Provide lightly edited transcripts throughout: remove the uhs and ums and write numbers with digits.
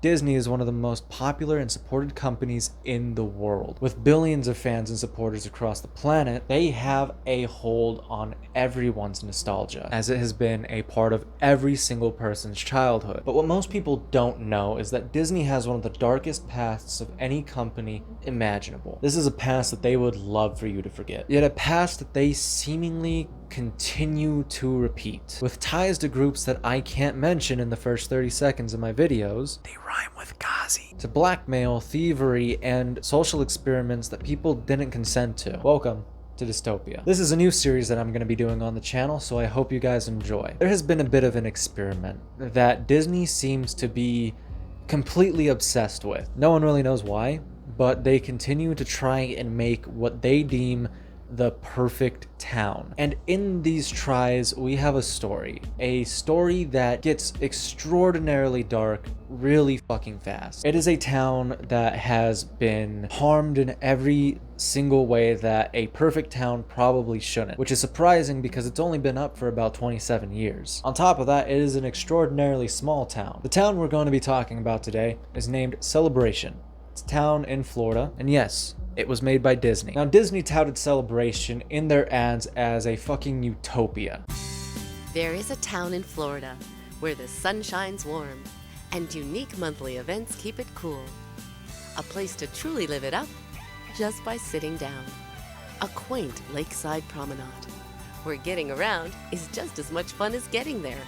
Disney is one of the most popular and supported companies in the world. With billions of fans and supporters across the planet, they have a hold on everyone's nostalgia, as it has been a part of every single person's childhood. But what most people don't know is that Disney has one of the darkest pasts of any company imaginable. This is a past that they would love for you to forget, yet a past that they seemingly continue to repeat. With ties to groups that I can't mention in the first 30 seconds of my videos, they rhyme with Ghazi. To blackmail, thievery, and social experiments that people didn't consent to. Welcome to Dystopia. This is a new series that I'm going to be doing on the channel, so I hope you guys enjoy. There has been a bit of an experiment that Disney seems to be completely obsessed with. No one really knows why, but they continue to try and make what they deem the perfect town. And in these tries, we have a story that gets extraordinarily dark really fucking fast. It is a town that has been harmed in every single way that a perfect town probably shouldn't, which is surprising because it's only been up for about 27 years. On top of that, it is an extraordinarily small town. The town we're going to be talking about today is named Celebration. It's a town in Florida, and yes, it was made by Disney. Now, Disney touted Celebration in their ads as a fucking utopia. There is a town in Florida where the sun shines warm and unique monthly events keep it cool. A place to truly live it up just by sitting down. A quaint lakeside promenade where getting around is just as much fun as getting there.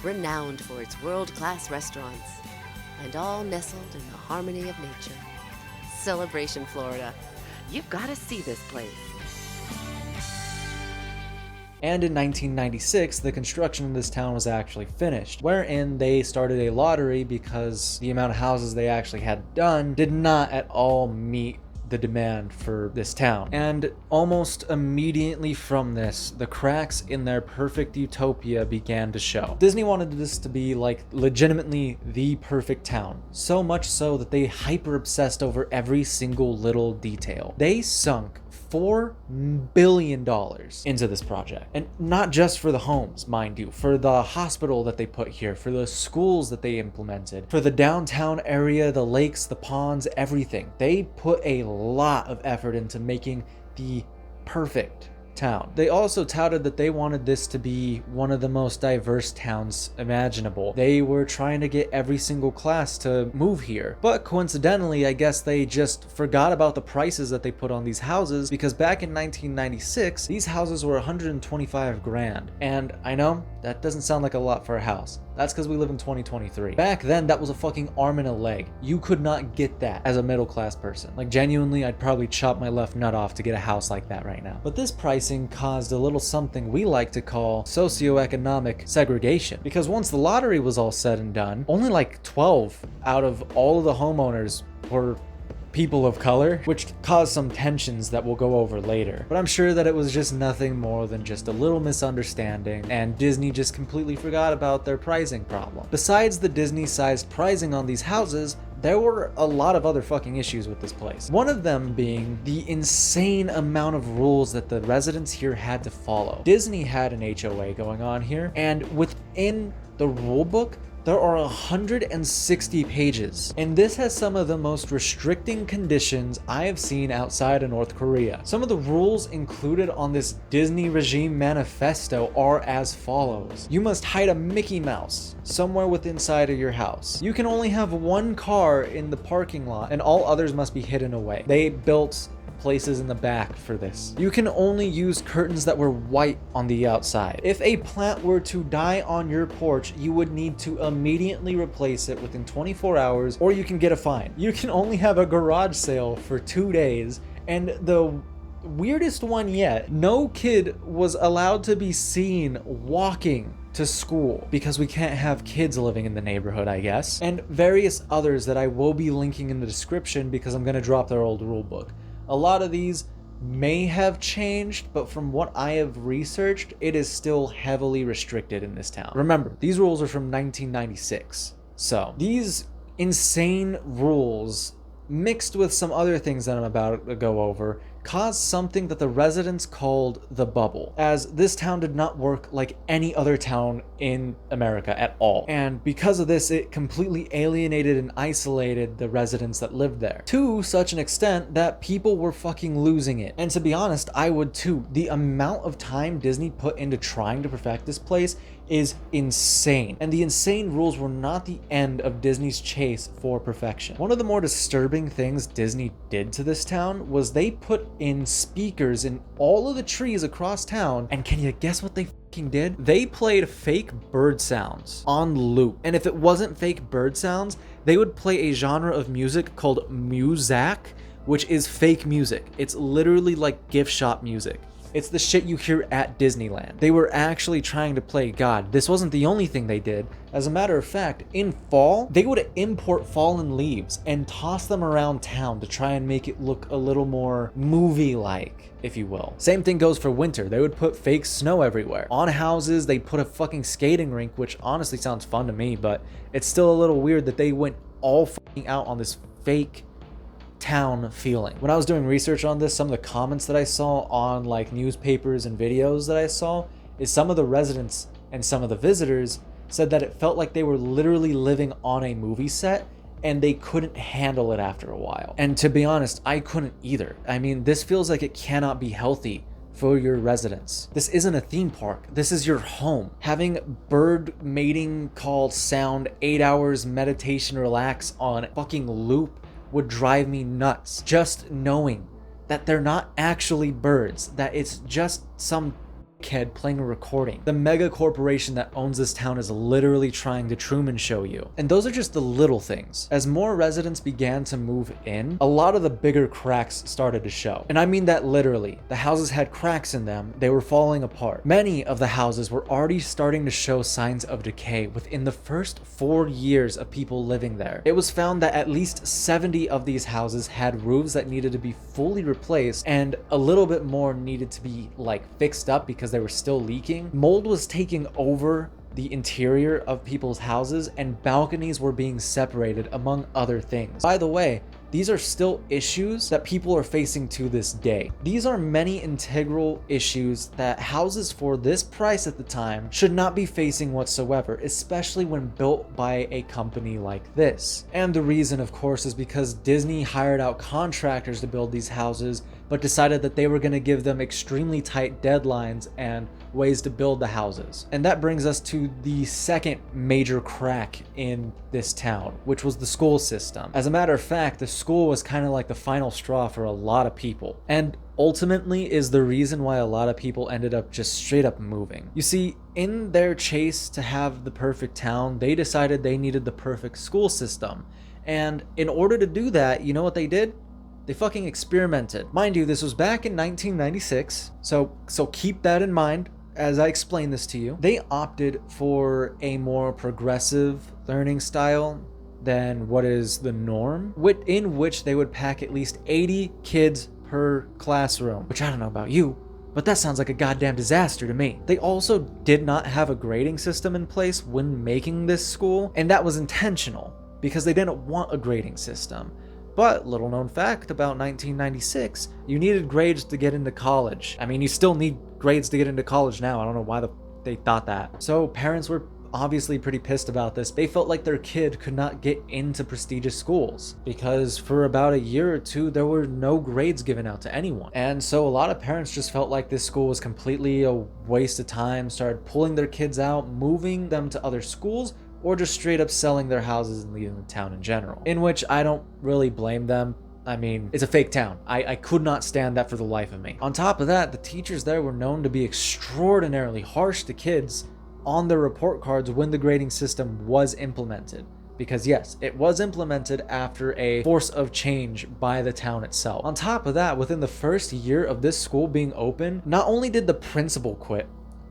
Renowned for its world-class restaurants and all nestled in the harmony of nature. Celebration, Florida. You've got to see this place. And in 1996, the construction of this town was actually finished, wherein they started a lottery because the amount of houses they actually had done did not at all meet the demand for this town. And almost immediately from this, the cracks in their perfect utopia began to show. Disney wanted this to be like legitimately the perfect town, so much so that they hyper obsessed over every single little detail. They sunk $4 billion into this project. And not just for the homes, mind you, for the hospital that they put here, for the schools that they implemented, for the downtown area, the lakes, the ponds, everything. They put a lot of effort into making the perfect town. They also touted that they wanted this to be one of the most diverse towns imaginable. They were trying to get every single class to move here. But coincidentally, I guess they just forgot about the prices that they put on these houses, because back in 1996, these houses were 125 grand. And I know that doesn't sound like a lot for a house. That's because we live in 2023. Back then, that was a fucking arm and a leg. You could not get that as a middle class person. Like, genuinely, I'd probably chop my left nut off to get a house like that right now. But this pricing caused a little something we like to call socioeconomic segregation. Because once the lottery was all said and done, only like 12 out of all of the homeowners were people of color, which caused some tensions that we'll go over later. But I'm sure that it was just nothing more than just a little misunderstanding, and Disney just completely forgot about their pricing problem. Besides the Disney-sized pricing on these houses, there were a lot of other fucking issues with this place. One of them being the insane amount of rules that the residents here had to follow. Disney had an HOA going on here, and within the rule book, there are 160 pages, and this has some of the most restricting conditions I have seen outside of North Korea. Some of the rules included on this Disney regime manifesto are as follows. You must hide a Mickey Mouse somewhere within inside of your house. You can only have one car in the parking lot, and all others must be hidden away. They built places in the back for this. You can only use curtains that were white on the outside. If a plant were to die on your porch, you would need to immediately replace it within 24 hours, or you can get a fine. You can only have a garage sale for 2 days, and the weirdest one yet, no kid was allowed to be seen walking to school because we can't have kids living in the neighborhood, I guess, and various others that I will be linking in the description because I'm going to drop their old rule book. A lot of these may have changed, but from what I have researched, it is still heavily restricted in this town. Remember, these rules are from 1996. So these insane rules mixed with some other things that I'm about to go over caused something that the residents called the bubble, as this town did not work like any other town in America at all. And because of this, it completely alienated and isolated the residents that lived there, to such an extent that people were fucking losing it. And to be honest, I would too. The amount of time Disney put into trying to perfect this place is insane. And the insane rules were not the end of Disney's chase for perfection. One of the more disturbing things Disney did to this town was they put in speakers in all of the trees across town, and can you guess what they fucking did? They played fake bird sounds on loop. And if it wasn't fake bird sounds, they would play a genre of music called muzak, which is fake music. It's literally like gift shop music. It's the shit you hear at Disneyland. They were actually trying to play God. This wasn't the only thing they did. As a matter of fact, in fall, they would import fallen leaves and toss them around town to try and make it look a little more movie-like, if you will. Same thing goes for winter. They would put fake snow everywhere. On houses, they put a fucking skating rink, which honestly sounds fun to me, but it's still a little weird that they went all fucking out on this fake town feeling. When I was doing research on this, some of the comments that I saw on like newspapers and videos that I saw is some of the residents and some of the visitors said that it felt like they were literally living on a movie set and they couldn't handle it after a while. And to be honest, I couldn't either. I mean, this feels like it cannot be healthy for your residents. This isn't a theme park. This is your home. Having bird mating call sound 8 hours meditation relax on fucking loop would drive me nuts. Just knowing that they're not actually birds, that it's just some kid playing a recording. The mega corporation that owns this town is literally trying to Truman Show you. And those are just the little things. As more residents began to move in, a lot of the bigger cracks started to show. And I mean that literally. The houses had cracks in them. They were falling apart. Many of the houses were already starting to show signs of decay within the first 4 years of people living there. It was found that at least 70 of these houses had roofs that needed to be fully replaced, and a little bit more needed to be like fixed up because they were still leaking. Mold was taking over the interior of people's houses, and balconies were being separated, among other things. By the way, these are still issues that people are facing to this day. These are many integral issues that houses for this price at the time should not be facing whatsoever, especially when built by a company like this. And the reason, of course, is because Disney hired out contractors to build these houses, but decided that they were going to give them extremely tight deadlines and ways to build the houses. And that brings us to the second major crack in this town, which was the school system. As a matter of fact, the school was kind of like the final straw for a lot of people, and ultimately is the reason why a lot of people ended up just straight up moving. You see, in their chase to have the perfect town, they decided they needed the perfect school system. And in order to do that, you know what they did? They fucking experimented. Mind you, this was back in 1996, so keep that in mind as I explain this to you. They opted for a more progressive learning style than what is the norm, in which they would pack at least 80 kids per classroom, which I don't know about you, but that sounds like a goddamn disaster to me. They also did not have a grading system in place when making this school, and that was intentional because they didn't want a grading system. But little known fact about 1996, you needed grades to get into college. I mean, you still need grades to get into college now. I don't know why they thought that. So parents were obviously pretty pissed about this. They felt like their kid could not get into prestigious schools because for about a year or two, there were no grades given out to anyone. And so a lot of parents just felt like this school was completely a waste of time, started pulling their kids out, moving them to other schools, or just straight up selling their houses and leaving the town in general. In which I don't really blame them. I mean, it's a fake town. I could not stand that for the life of me. On top of that, the teachers there were known to be extraordinarily harsh to kids on their report cards when the grading system was implemented. Because yes, it was implemented after a force of change by the town itself. On top of that, within the first year of this school being open, not only did the principal quit,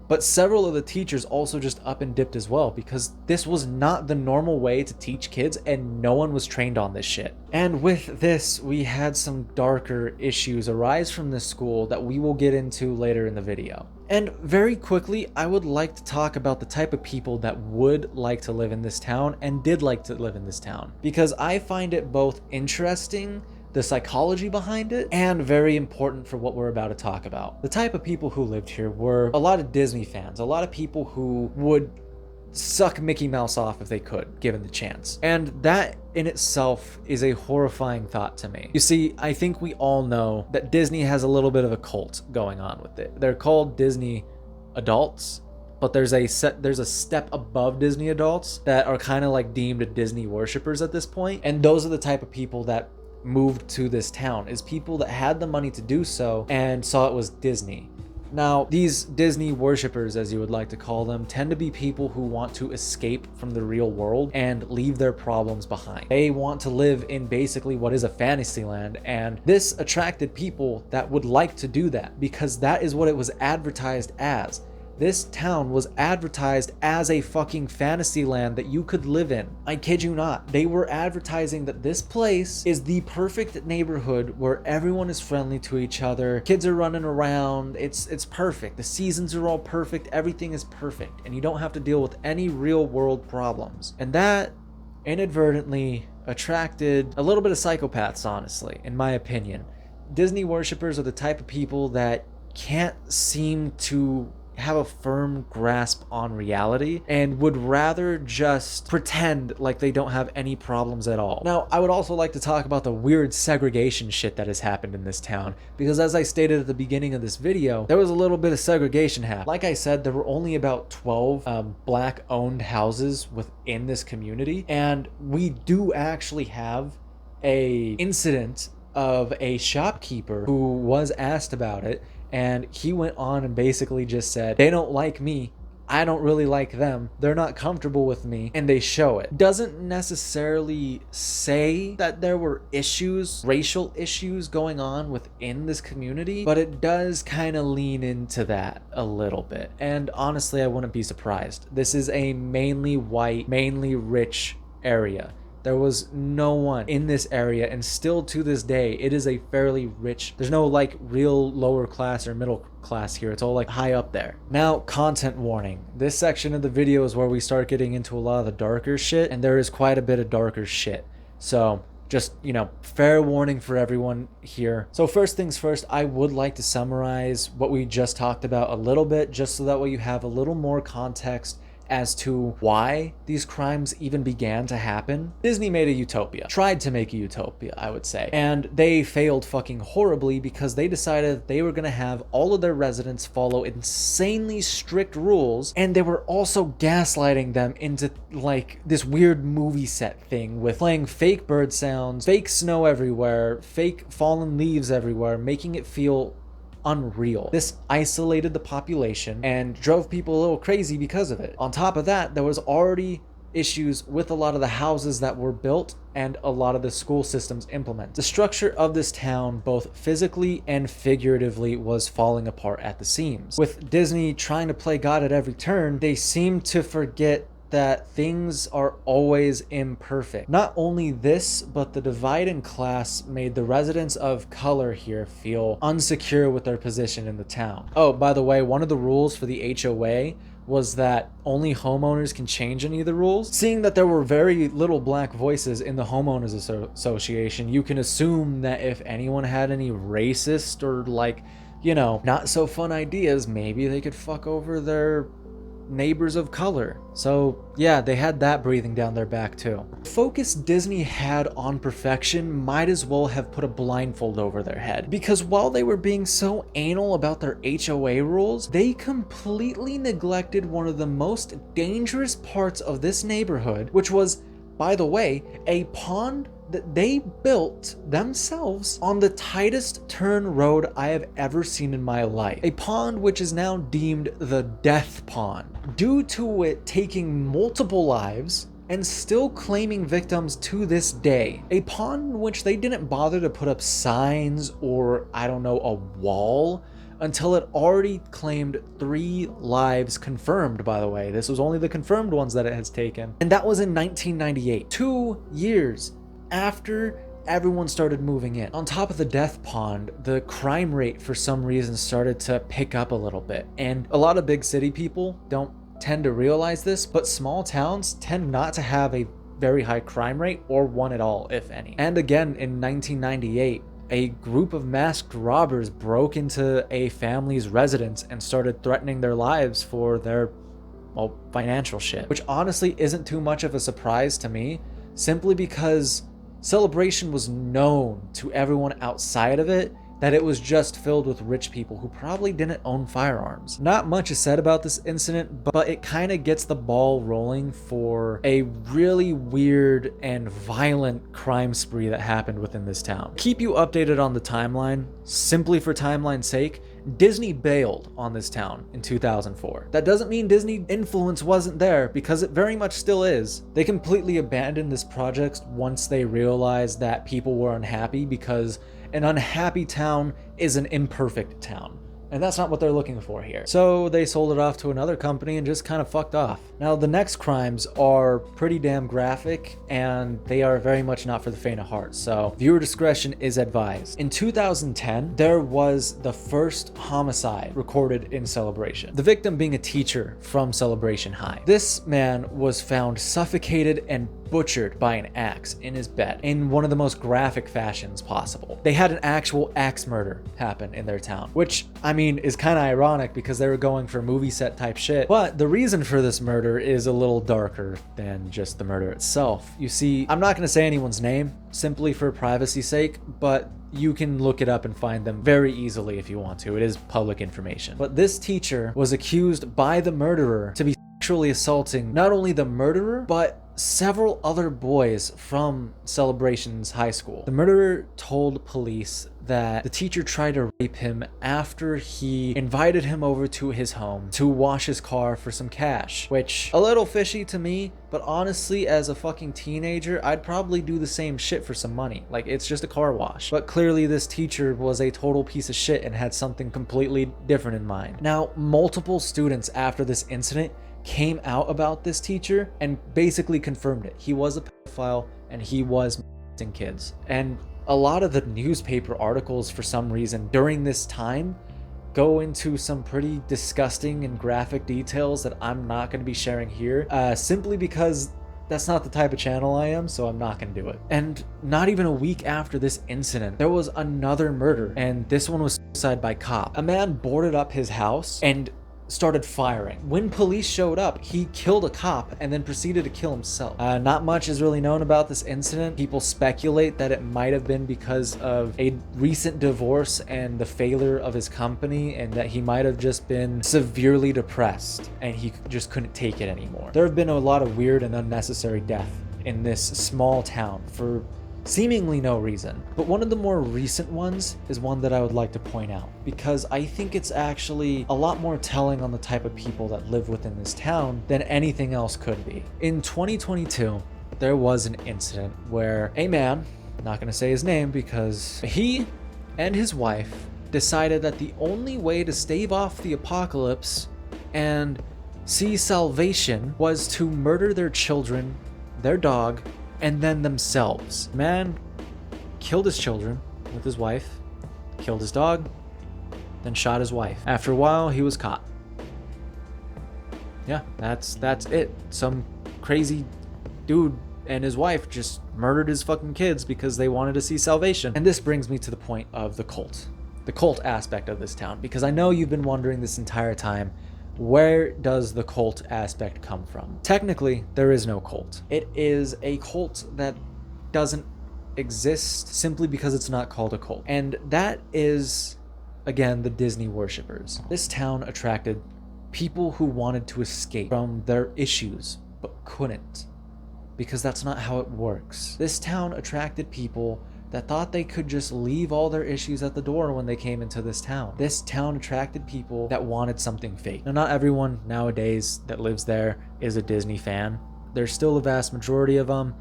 but several of the teachers also just up and dipped as well, because this was not the normal way to teach kids and no one was trained on this shit. And with this, we had some darker issues arise from this school that we will get into later in the video. And very quickly, I would like to talk about the type of people that would like to live in this town and did like to live in this town, because I find it both interesting the psychology behind it, and very important for what we're about to talk about. The type of people who lived here were a lot of Disney fans, a lot of people who would suck Mickey Mouse off if they could, given the chance. And that in itself is a horrifying thought to me. You see, I think we all know that Disney has a little bit of a cult going on with it. They're called Disney adults, but there's a step above Disney adults that are kind of like deemed Disney worshippers at this point. And those are the type of people that moved to this town, is people that had the money to do so and saw it was Disney. Now, these Disney worshippers, as you would like to call them, tend to be people who want to escape from the real world and leave their problems behind. They want to live in basically what is a fantasy land, and this attracted people that would like to do that because that is what it was advertised as. This town was advertised as a fucking fantasy land that you could live in. I kid you not. They were advertising that this place is the perfect neighborhood where everyone is friendly to each other. Kids are running around. It's perfect. The seasons are all perfect. Everything is perfect. And you don't have to deal with any real world problems. And that inadvertently attracted a little bit of psychopaths, honestly, in my opinion. Disney worshippers are the type of people that can't seem to have a firm grasp on reality and would rather just pretend like they don't have any problems at all. Now, I would also like to talk about the weird segregation shit that has happened in this town, because as I stated at the beginning of this video, there was a little bit of segregation happening. Like I said, there were only about 12 black owned houses within this community, and we do actually have a incident of a shopkeeper who was asked about it, and he went on and basically just said, they don't like me, I don't really like them, they're not comfortable with me, and they show it. Doesn't necessarily say that there were issues, racial issues going on within this community, but it does kind of lean into that a little bit. And honestly, I wouldn't be surprised. This is a mainly white, mainly rich area. There was no one in this area, and still to this day, it is a fairly rich, there's no like real lower class or middle class here. It's all like high up there. Now, content warning. This section of the video is where we start getting into a lot of the darker shit, and there is quite a bit of darker shit. So just, you know, fair warning for everyone here. So first things first, I would like to summarize what we just talked about a little bit, just so that way you have a little more context as to why these crimes even began to happen. Disney made a Utopia, tried to make a Utopia, I would say, and they failed fucking horribly because they decided they were gonna have all of their residents follow insanely strict rules, and they were also gaslighting them into like this weird movie set thing with playing fake bird sounds, fake snow everywhere, fake fallen leaves everywhere, making it feel unreal. This isolated the population and drove people a little crazy because of it. On top of that, there was already issues with a lot of the houses that were built and a lot of the school systems implemented. The structure of this town, both physically and figuratively, was falling apart at the seams. With Disney trying to play God at every turn, they seem to forget that things are always imperfect. Not only this, but the divide in class made the residents of color here feel unsecure with their position in the town. Oh, by the way, one of the rules for the HOA was that only homeowners can change any of the rules. Seeing that there were very little black voices in the homeowners association, you can assume that if anyone had any racist or like, you know, not so fun ideas, maybe they could fuck over their neighbors of color. So yeah, they had that breathing down their back too. The focus Disney had on perfection might as well have put a blindfold over their head, because while they were being so anal about their HOA rules, they completely neglected one of the most dangerous parts of this neighborhood, which was, by the way, a pond that they built themselves on the tightest turn road I have ever seen in my life. A pond which is now deemed the death pond, due to it taking multiple lives and still claiming victims to this day. A pond in which they didn't bother to put up signs or, I don't know, a wall until it already claimed 3 lives confirmed, by the way. This was only the confirmed ones that it has taken. And that was in 1998, 2 years after everyone started moving in. On top of the death pond, the crime rate for some reason started to pick up a little bit. And a lot of big city people don't tend to realize this, but small towns tend not to have a very high crime rate or one at all, if any. And again, in 1998, a group of masked robbers broke into a family's residence and started threatening their lives for their, well, financial shit. Which honestly isn't too much of a surprise to me, simply because Celebration was known to everyone outside of it that it was just filled with rich people who probably didn't own firearms. Not much is said about this incident, but it kind of gets the ball rolling for a really weird and violent crime spree that happened within this town. Keep you updated on the timeline. Simply for timeline's sake, Disney bailed on this town in 2004. That doesn't mean Disney influence wasn't there, because it very much still is. They completely abandoned this project once they realized that people were unhappy, because an unhappy town is an imperfect town. And that's not what they're looking for here. So they sold it off to another company and just kind of fucked off. Now, the next crimes are pretty damn graphic, and they are very much not for the faint of heart, so viewer discretion is advised. In 2010, there was the first homicide recorded in Celebration, the victim being a teacher from Celebration High. This man was found suffocated and butchered by an axe in his bed in one of the most graphic fashions possible. They had an actual axe murder happen in their town, which, I mean, is kind of ironic because they were going for movie set type shit. But the reason for this murder is a little darker than just the murder itself. You see, I'm not going to say anyone's name simply for privacy's sake, but you can look it up and find them very easily if you want to. It is public information. But this teacher was accused by the murderer to be sexually assaulting not only the murderer, but several other boys from Celebration's high school. The murderer told police that the teacher tried to rape him after he invited him over to his home to wash his car for some cash, which a little fishy to me, but honestly, as a fucking teenager, I'd probably do the same shit for some money. Like, it's just a car wash. But clearly this teacher was a total piece of shit and had something completely different in mind. Now, multiple students after this incident came out about this teacher and basically confirmed it. He was a pedophile and he was molesting kids. And a lot of the newspaper articles, for some reason, during this time go into some pretty disgusting and graphic details that I'm not going to be sharing here, simply because that's not the type of channel I am, so I'm not going to do it. And not even a week after this incident, there was another murder, and this one was suicide by cop. A man boarded up his house and started firing. When police showed up, he killed a cop and then proceeded to kill himself. Not much is really known about this incident. People speculate that it might have been because of a recent divorce and the failure of his company, and that he might have just been severely depressed and he just couldn't take it anymore. There have been a lot of weird and unnecessary death in this small town for seemingly no reason. But one of the more recent ones is one that I would like to point out, because I think it's actually a lot more telling on the type of people that live within this town than anything else could be. In 2022, there was an incident where a man, not going to say his name because he and his wife decided that the only way to stave off the apocalypse and see salvation was to murder their children, their dog, and then themselves. Man killed his children with his wife, killed his dog, then shot his wife. After a while, he was caught. Yeah, that's it. Some crazy dude and his wife just murdered his fucking kids because they wanted to see salvation. And this brings me to the point of the cult aspect of this town, because I know you've been wondering this entire time, where does the cult aspect come from? Technically, there is no cult. It is a cult that doesn't exist simply because it's not called a cult. And that is, again, the Disney worshippers. This town attracted people who wanted to escape from their issues, but couldn't, because that's not how it works. This town attracted people that thought they could just leave all their issues at the door when they came into this town. This town attracted people that wanted something fake. Now, not everyone nowadays that lives there is a Disney fan. There's still a vast majority of them,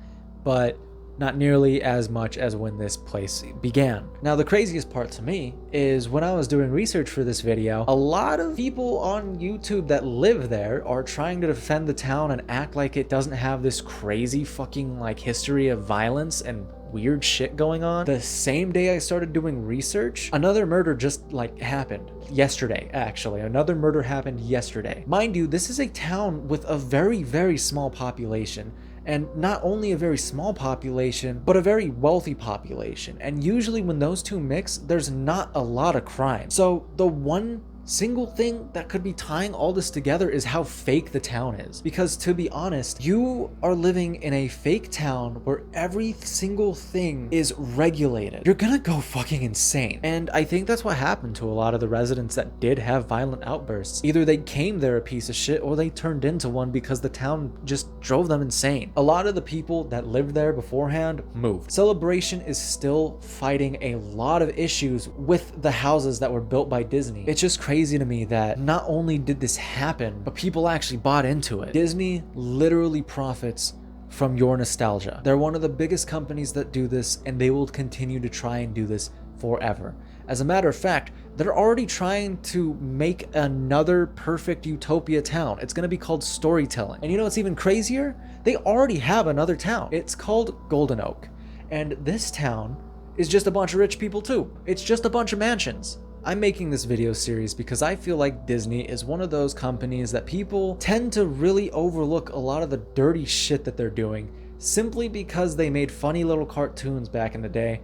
but not nearly as much as when this place began. Now, the craziest part to me is when I was doing research for this video, a lot of people on YouTube that live there are trying to defend the town and act like it doesn't have this crazy fucking like history of violence and weird shit going on. The same day I started doing research, another murder just like happened yesterday. Actually, another murder happened yesterday. Mind you, this is a town with a very, very small population, and not only a very small population, but a very wealthy population. And usually when those two mix, there's not a lot of crime. So the one single thing that could be tying all this together is how fake the town is. Because to be honest, you are living in a fake town where every single thing is regulated. You're gonna go fucking insane. And I think that's what happened to a lot of the residents that did have violent outbursts. Either they came there a piece of shit or they turned into one because the town just drove them insane. A lot of the people that lived there beforehand moved. Celebration is still fighting a lot of issues with the houses that were built by Disney. It's just crazy to me that not only did this happen, but people actually bought into it. Disney literally profits from your nostalgia. They're one of the biggest companies that do this, and they will continue to try and do this forever. As a matter of fact, they're already trying to make another perfect Utopia town. It's going to be called Storytelling. And you know what's even crazier? They already have another town. It's called Golden Oak. And this town is just a bunch of rich people too. It's just a bunch of mansions. I'm making this video series because I feel like Disney is one of those companies that people tend to really overlook a lot of the dirty shit that they're doing simply because they made funny little cartoons back in the day,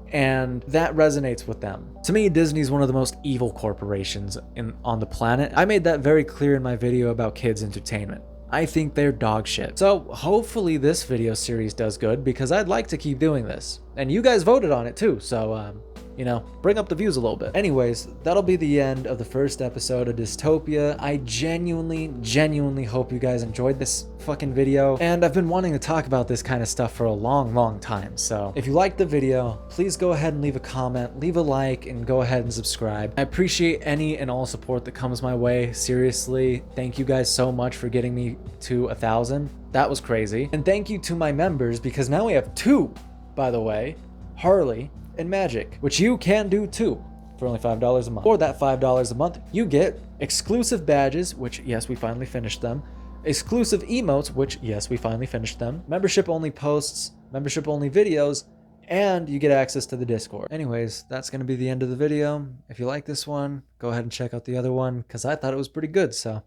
and that resonates with them. To me, Disney is one of the most evil corporations on the planet. I made that very clear in my video about kids entertainment. I think they're dog shit. So hopefully this video series does good because I'd like to keep doing this. And you guys voted on it too, so you know, bring up the views a little bit. Anyways, that'll be the end of the first episode of Dystopia. I genuinely hope you guys enjoyed this fucking video. And I've been wanting to talk about this kind of stuff for a long time. So if you liked the video, please go ahead and leave a comment, leave a like, and go ahead and subscribe. I appreciate any and all support that comes my way. Seriously, thank you guys so much for getting me to 1,000. That was crazy. And thank you to my members, because now we have 2, by the way, Harley and Magic, which you can do too for only $5 a month. For that $5 a month, you get exclusive badges, which yes, we finally finished them, exclusive emotes, which yes, we finally finished them, membership only posts, membership only videos, and you get access to the Discord. Anyways, that's gonna be the end of the video. If you like this one, go ahead and check out the other one because I thought it was pretty good. So